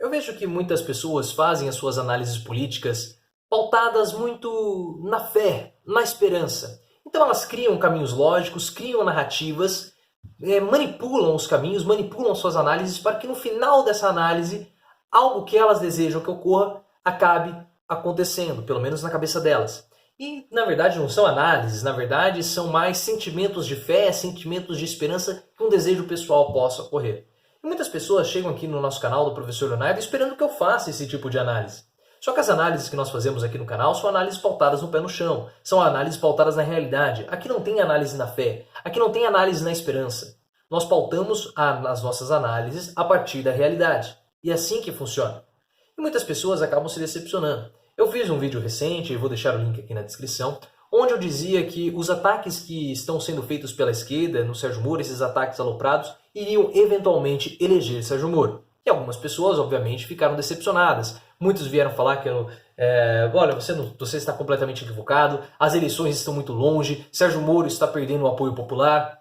Eu vejo que muitas pessoas fazem as suas análises políticas pautadas muito na fé, na esperança. Então elas criam caminhos lógicos, criam narrativas, manipulam os caminhos, manipulam suas análises para que no final dessa análise, algo que elas desejam que ocorra acabe acontecendo, pelo menos na cabeça delas. E na verdade não são análises, na verdade são mais sentimentos de fé, sentimentos de esperança que um desejo pessoal possa ocorrer. E muitas pessoas chegam aqui no nosso canal do Professor Leonardo esperando que eu faça esse tipo de análise. Só que as análises que nós fazemos aqui no canal são análises pautadas no pé no chão, são análises pautadas na realidade. Aqui não tem análise na fé, aqui não tem análise na esperança. Nós pautamos as nossas análises a partir da realidade. E é assim que funciona. E muitas pessoas acabam se decepcionando. Eu fiz um vídeo recente, e vou deixar o link aqui na descrição, onde eu dizia que os ataques que estão sendo feitos pela esquerda no Sérgio Moro, esses ataques aloprados, iriam eventualmente eleger Sérgio Moro. E algumas pessoas, obviamente, ficaram decepcionadas. Muitos vieram falar que olha, você está completamente equivocado, as eleições estão muito longe, Sérgio Moro está perdendo o apoio popular.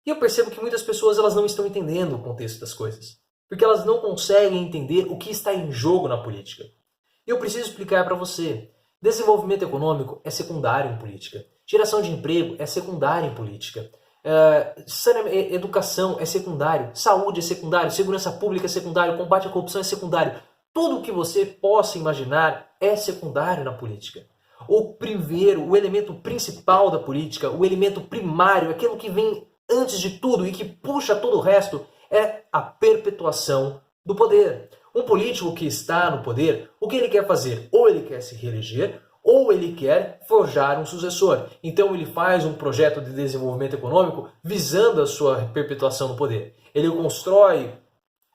E eu percebo que muitas pessoas elas não estão entendendo o contexto das coisas, porque elas não conseguem entender o que está em jogo na política. E eu preciso explicar para você. Desenvolvimento econômico é secundário em política. Geração de emprego é secundária em política. Educação é secundário. Saúde é secundário. Segurança pública é secundário. Combate à corrupção é secundário. Tudo o que você possa imaginar é secundário na política. O primeiro, o elemento principal da política, o elemento primário, aquilo que vem antes de tudo e que puxa todo o resto, é a perpetuação do poder. Um político que está no poder, o que ele quer fazer? Ou ele quer se reeleger, ou ele quer forjar um sucessor. Então ele faz um projeto de desenvolvimento econômico visando a sua perpetuação no poder. Ele constrói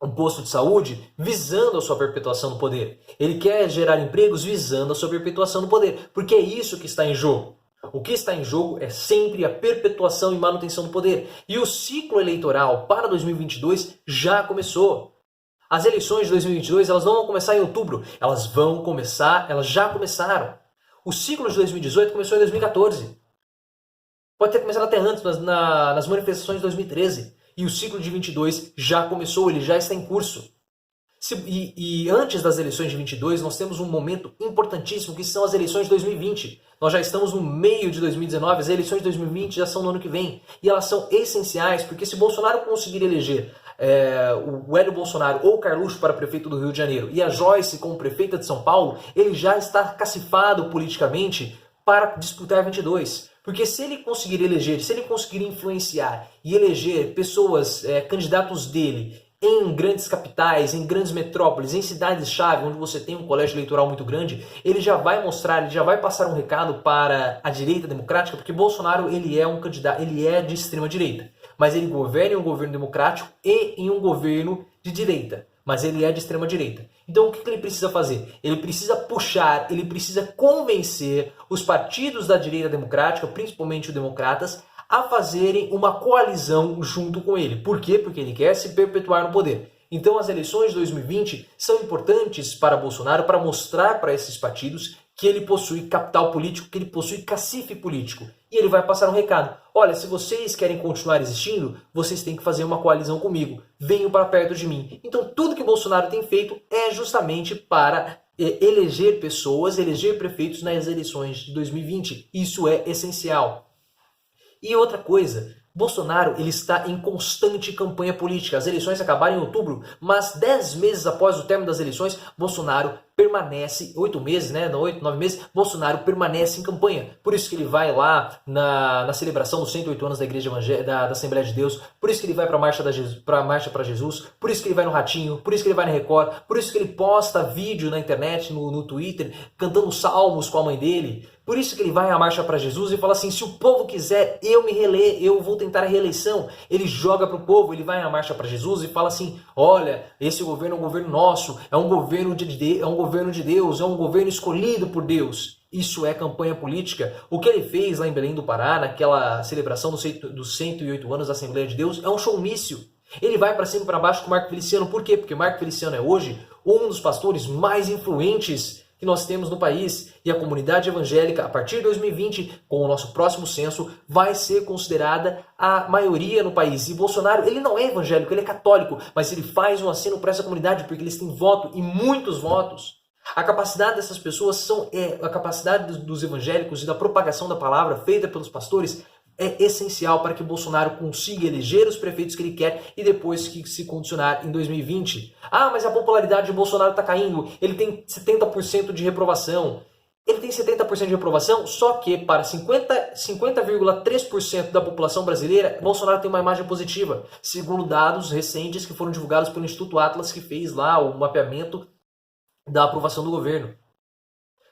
um posto de saúde visando a sua perpetuação no poder. Ele quer gerar empregos visando a sua perpetuação no poder, porque é isso que está em jogo. O que está em jogo é sempre a perpetuação e manutenção do poder. E o ciclo eleitoral para 2022 já começou. As eleições de 2022 elas não vão começar em outubro, elas já começaram. O ciclo de 2018 começou em 2014. Pode ter começado até antes, mas nas manifestações de 2013. E o ciclo de 22 já começou, ele já está em curso. E antes das eleições de 22, nós temos um momento importantíssimo, que são as eleições de 2020. Nós já estamos no meio de 2019, as eleições de 2020 já são no ano que vem. E elas são essenciais, porque se Bolsonaro conseguir eleger o Hélio Bolsonaro ou o Carluxo para prefeito do Rio de Janeiro e a Joyce como prefeita de São Paulo, ele já está cacifado politicamente para disputar 22. Porque se ele conseguir eleger, se ele conseguir influenciar e eleger pessoas, candidatos dele, em grandes capitais, em grandes metrópoles, em cidades-chave, onde você tem um colégio eleitoral muito grande, ele já vai mostrar, ele já vai passar um recado para a direita democrática, porque Bolsonaro ele é um candidato, ele é de extrema direita, mas ele governa em um governo democrático e em um governo de direita, mas ele é de extrema direita. Então o que ele precisa fazer? Ele precisa puxar, ele precisa convencer os partidos da direita democrática, principalmente os democratas, a fazerem uma coalizão junto com ele. Por quê? Porque ele quer se perpetuar no poder. Então as eleições de 2020 são importantes para Bolsonaro para mostrar para esses partidos que ele possui capital político, que ele possui cacife político. E ele vai passar um recado. Olha, se vocês querem continuar existindo, vocês têm que fazer uma coalizão comigo. Venham para perto de mim. Então tudo que Bolsonaro tem feito é justamente para eleger pessoas, eleger prefeitos nas eleições de 2020. Isso é essencial. E outra coisa, Bolsonaro ele está em constante campanha política. As eleições acabaram em outubro, mas 10 meses após o término das eleições, Bolsonaro permanece, 8 meses, né? 8, 9 meses, Bolsonaro permanece em campanha. Por isso que ele vai lá na celebração dos 108 anos da Igreja da Assembleia de Deus, por isso que ele vai para a Marcha para Jesus, por isso que ele vai no Ratinho, por isso que ele vai na Record, por isso que ele posta vídeo na internet, no Twitter, cantando salmos com a mãe dele. Por isso que ele vai à Marcha para Jesus e fala assim, se o povo quiser eu vou tentar a reeleição. Ele joga para o povo, ele vai à Marcha para Jesus e fala assim, olha, esse governo é um governo nosso, é um governo de Deus, é um governo escolhido por Deus. Isso é campanha política. O que ele fez lá em Belém do Pará, naquela celebração dos 108 anos da Assembleia de Deus, é um showmício. Ele vai para cima e para baixo com o Marco Feliciano. Por quê? Porque Marco Feliciano é hoje um dos pastores mais influentes que nós temos no país. E a comunidade evangélica, a partir de 2020, com o nosso próximo censo, vai ser considerada a maioria no país. E Bolsonaro, ele não é evangélico, ele é católico, mas ele faz um aceno para essa comunidade porque eles têm voto e muitos votos. A capacidade dessas pessoas a capacidade dos evangélicos e da propagação da palavra feita pelos pastores é essencial para que Bolsonaro consiga eleger os prefeitos que ele quer e depois que se condicionar em 2020. Ah, mas a popularidade de Bolsonaro está caindo, ele tem 70% de reprovação. Ele tem 70% de reprovação, só que para 50,3% da população brasileira, Bolsonaro tem uma imagem positiva, segundo dados recentes que foram divulgados pelo Instituto Atlas, que fez lá o mapeamento da aprovação do governo.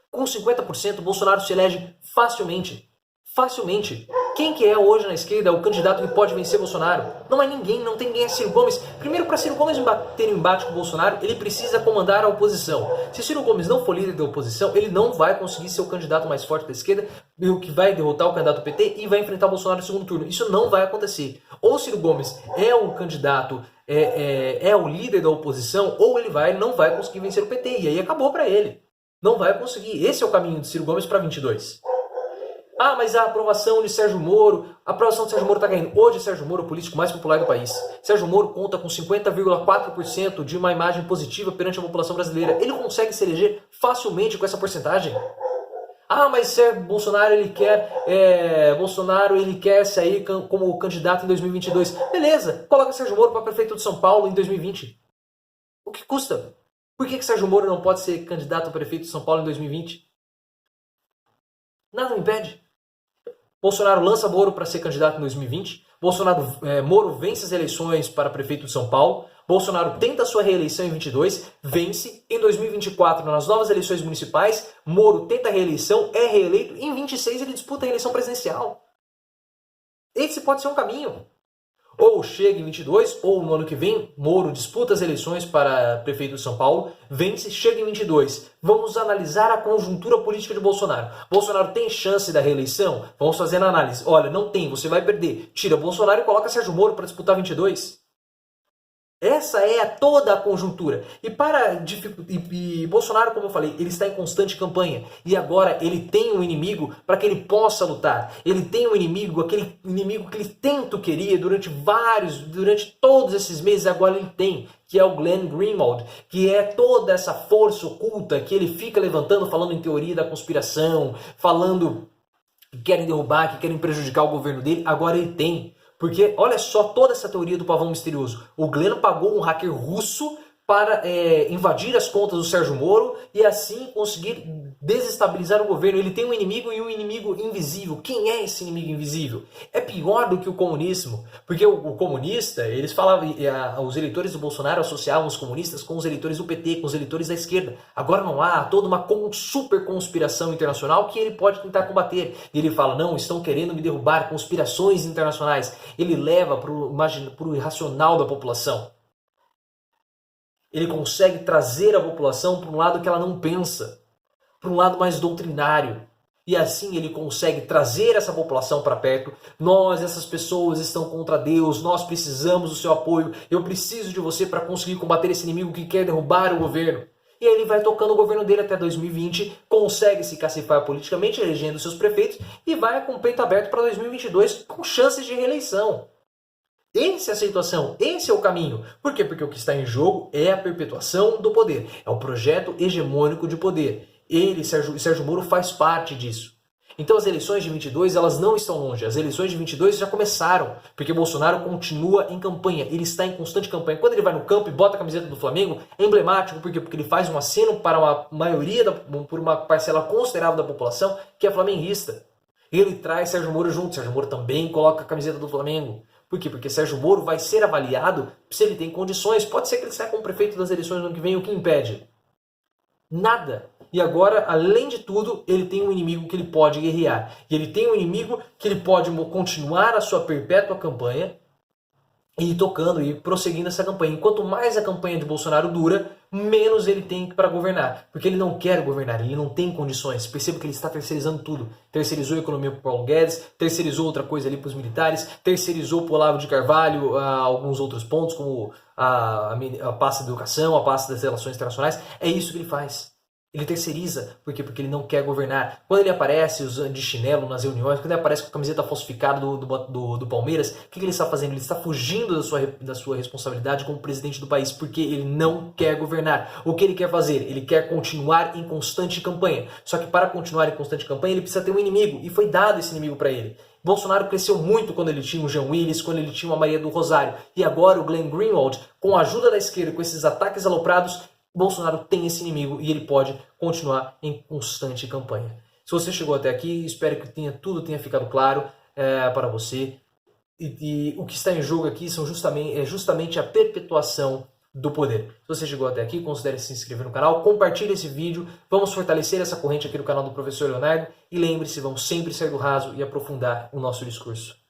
Com 50%, Bolsonaro se elege facilmente. Facilmente. Quem que é hoje na esquerda o candidato que pode vencer Bolsonaro? Não é ninguém, não tem ninguém, é Ciro Gomes. Primeiro, para Ciro Gomes ter um embate com Bolsonaro, ele precisa comandar a oposição. Se Ciro Gomes não for líder da oposição, ele não vai conseguir ser o candidato mais forte da esquerda, o que vai derrotar o candidato PT e vai enfrentar Bolsonaro no segundo turno. Isso não vai acontecer. Ou Ciro Gomes é um candidato, é o líder da oposição, ou ele não vai conseguir vencer o PT. E aí acabou para ele. Não vai conseguir. Esse é o caminho de Ciro Gomes para 22. Ah, mas a aprovação de Sérgio Moro, a aprovação de Sérgio Moro está caindo. Hoje, Sérgio Moro é o político mais popular do país. Sérgio Moro conta com 50,4% de uma imagem positiva perante a população brasileira. Ele consegue se eleger facilmente com essa porcentagem. Ah, mas Bolsonaro ele quer sair como candidato em 2022. Beleza, coloca Sérgio Moro para prefeito de São Paulo em 2020. O que custa? Por que Sérgio Moro não pode ser candidato a prefeito de São Paulo em 2020? Nada o impede. Bolsonaro lança Moro para ser candidato em 2020. Moro vence as eleições para prefeito de São Paulo. Bolsonaro tenta sua reeleição em 22, vence. Em 2024, nas novas eleições municipais, Moro tenta a reeleição, é reeleito. Em 26, ele disputa a eleição presidencial. Esse pode ser um caminho. Ou chega em 22, ou no ano que vem, Moro disputa as eleições para prefeito de São Paulo, vence, chega em 22. Vamos analisar a conjuntura política de Bolsonaro. Bolsonaro tem chance da reeleição? Vamos fazer a análise. Olha, não tem, você vai perder. Tira Bolsonaro e coloca Sérgio Moro para disputar 22. Essa é toda a conjuntura. E Bolsonaro, como eu falei, ele está em constante campanha. E agora ele tem um inimigo para que ele possa lutar. Ele tem um inimigo, aquele inimigo que ele tanto queria durante todos esses meses, agora ele tem, que é o Glenn Greenwald, que é toda essa força oculta que ele fica levantando, falando em teoria da conspiração, falando que querem derrubar, que querem prejudicar o governo dele. Agora ele tem. Porque olha só toda essa teoria do pavão misterioso. O Glenn pagou um hacker russo para invadir as contas do Sérgio Moro e assim conseguir desestabilizar o governo. Ele tem um inimigo e um inimigo invisível. Quem é esse inimigo invisível? É pior do que o comunismo. Porque o comunista, eles falavam, os eleitores do Bolsonaro associavam os comunistas com os eleitores do PT, com os eleitores da esquerda. Agora não há toda uma super conspiração internacional que ele pode tentar combater. E ele fala, não, estão querendo me derrubar, conspirações internacionais. Ele leva para o irracional da população. Ele consegue trazer a população para um lado que ela não pensa, para um lado mais doutrinário. E assim ele consegue trazer essa população para perto. Essas pessoas estão contra Deus, nós precisamos do seu apoio, eu preciso de você para conseguir combater esse inimigo que quer derrubar o governo. E aí ele vai tocando o governo dele até 2020, consegue se cacifar politicamente, elegendo seus prefeitos, e vai com o peito aberto para 2022 com chances de reeleição. Essa é a situação, esse é o caminho. Por quê? Porque o que está em jogo é a perpetuação do poder. É o projeto hegemônico de poder. Sérgio Moro, faz parte disso. Então as eleições de 22, elas não estão longe. As eleições de 22 já começaram, porque Bolsonaro continua em campanha. Ele está em constante campanha. Quando ele vai no campo e bota a camiseta do Flamengo, é emblemático. Por quê? Porque ele faz um aceno para por uma parcela considerável da população que é flamenguista. Ele traz Sérgio Moro junto. Sérgio Moro também coloca a camiseta do Flamengo. Por quê? Porque Sérgio Moro vai ser avaliado se ele tem condições. Pode ser que ele saia como prefeito das eleições no ano que vem. O que impede? Nada. E agora, além de tudo, ele tem um inimigo que ele pode guerrear. E ele tem um inimigo que ele pode continuar a sua perpétua campanha e ir tocando e prosseguindo essa campanha. Enquanto mais a campanha de Bolsonaro dura, menos ele tem para governar. Porque ele não quer governar, ele não tem condições. Perceba que ele está terceirizando tudo. Terceirizou a economia para o Paulo Guedes, terceirizou outra coisa ali para os militares, terceirizou para o Olavo de Carvalho alguns outros pontos, como a pasta da educação, a pasta das relações internacionais. É isso que ele faz. Ele terceiriza, por quê? Porque ele não quer governar. Quando ele aparece usando de chinelo nas reuniões, quando ele aparece com a camiseta falsificada do Palmeiras, o que ele está fazendo? Ele está fugindo da sua responsabilidade como presidente do país, porque ele não quer governar. O que ele quer fazer? Ele quer continuar em constante campanha. Só que para continuar em constante campanha, ele precisa ter um inimigo, e foi dado esse inimigo para ele. Bolsonaro cresceu muito quando ele tinha o Jean Willis, quando ele tinha a Maria do Rosário. E agora o Glenn Greenwald, com a ajuda da esquerda, com esses ataques aloprados, Bolsonaro tem esse inimigo e ele pode continuar em constante campanha. Se você chegou até aqui, espero que tudo tenha ficado claro para você. E o que está em jogo aqui é justamente a perpetuação do poder. Se você chegou até aqui, considere se inscrever no canal, compartilhe esse vídeo, vamos fortalecer essa corrente aqui no canal do Professor Leonardo e lembre-se, vamos sempre sair do raso e aprofundar o nosso discurso.